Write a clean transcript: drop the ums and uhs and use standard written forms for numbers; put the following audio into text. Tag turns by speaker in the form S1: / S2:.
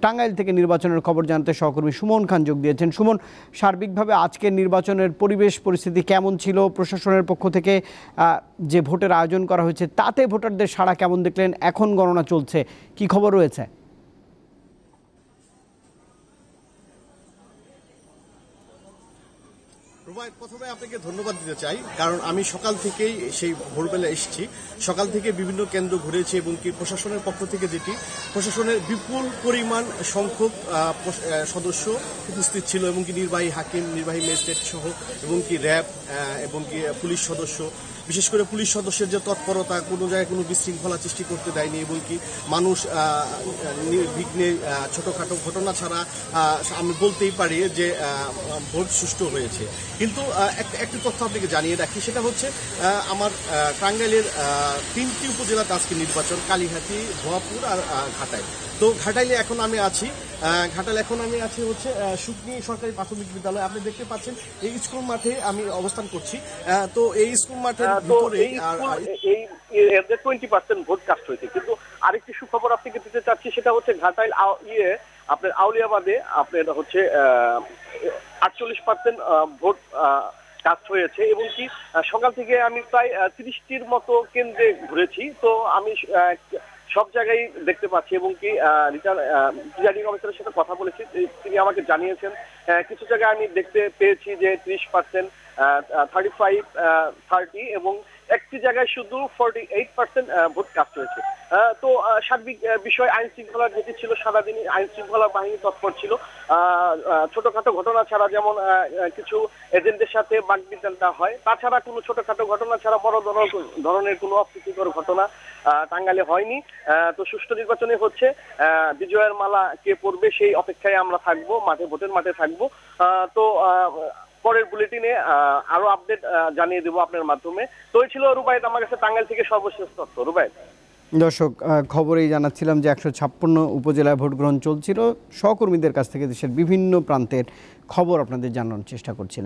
S1: টাঙ্গাইল থেকে নির্বাচনের খবর জানাতে সহকর্মী সুমন খান যোগ দিয়েছেন। সুমন, সার্বিকভাবে আজকের নির্বাচনের পরিবেশ পরিস্থিতি কেমন ছিল? প্রশাসনের পক্ষ থেকে যে ভোটের আয়োজন করা হয়েছে তাতে ভোটারদের সাড়া কেমন দেখলেন? এখন গণনা চলছে, কি খবর রয়েছে?
S2: প্রথমে আপনাকে ধন্যবাদ দিতে চাই, কারণ আমি সকাল থেকেই সেই ভোরবেলা এসেছি। সকাল থেকে বিভিন্ন কেন্দ্র ঘুরেছি এবং কি প্রশাসনের পক্ষ থেকে প্রশাসনের বিপুল পরিমাণ সংখ্যক সদস্য উপস্থিত ছিল এবং কি নির্বাহী হাকিম, নির্বাহী ম্যাজিস্ট্রেট সহ এবং কি র্যাব এবং কি পুলিশ সদস্য। বিশেষ করে পুলিশ সদস্যের যে তৎপরতা, কোনো জায়গায় কোনো বিশৃঙ্খলা সৃষ্টি করতে দেয়নি এবং কি মানুষ নির্বিঘ্নে ছোটখাটো ঘটনা ছাড়া আমি বলতেই পারি যে ভোট সুষ্ঠু হয়েছে। কিন্তু একটি তথ্য আপনাকে জানিয়ে রাখি, সেটা হচ্ছে আমার টাঙ্গাইলের 3টি উপজেলাতে আজকে নির্বাচন, কালীহাতি, ভুয়াপুর আর ঘাটাইল। তো ঘাটাইলে এখন আমি আছি হচ্ছে শুকনি সরকারি প্রাথমিক বিদ্যালয়। আপনি দেখতে পাচ্ছেন এই স্কুল মাঠে আমি অবস্থান করছি। তো এই স্কুল মাঠের ভিতরে
S3: 20% ভোট কাস্ট হয়েছে। কিন্তু আরেকটি সুখবর আপনাকে দিতে চাচ্ছি, সেটা হচ্ছে ঘাটাইল আপনার আউলিয়াবাদে আপনার হচ্ছে 48% ভোট কাস্ট হয়েছে এবং কি সকাল থেকে আমি প্রায় 30টির মতো কেন্দ্রে ঘুরেছি। তো আমি সব জায়গায় দেখতে পাচ্ছি এবং কি রিটার্নিং অফিসারের সাথে কথা বলেছি, তিনি আমাকে জানিয়েছেন কিছু জায়গায় আমি দেখতে পেয়েছি যে 30%, 35-30 এবং একটি জায়গায় শুধু 48% ভোট কাস্ট হয়েছে। তো সার্বিক বিষয় আইন শৃঙ্খলার যেটি ছিল, সারাদিনই আইন শৃঙ্খলা বাহিনী তৎপর ছিল। ছোটখাটো ঘটনা ছাড়া, যেমন কিছু এজেন্টদের সাথে বাকবিতণ্ডা হয়, তাছাড়া কোনো ছোটখাটো ঘটনা ছাড়া বড় ধরনের কোনো অপ্রীতিকর ঘটনা টাঙ্গাইলে হয়নি। তো সুষ্ঠু নির্বাচনে হচ্ছে বিজয়ের মালা কে পড়বে সেই অপেক্ষায় আমরা থাকবো, ভোটের মাঠে থাকবো। তো পরের বুলেটিনে আরো আপডেট জানিয়ে দেবো আপনার মাধ্যমে। তো এই ছিল রুবায়েত আমার কাছে টাঙ্গাইল থেকে সর্বশেষ তথ্য। রুবায়েত।
S1: দর্শক, খবরেই জানাচ্ছিলাম যে 156 উপজেলায় ভোট গ্রহণ চলছিল। সহকর্মীদের কাছ থেকে দেশের বিভিন্ন প্রান্তের খবর আপনাদের জানানোর চেষ্টা করছিলেন।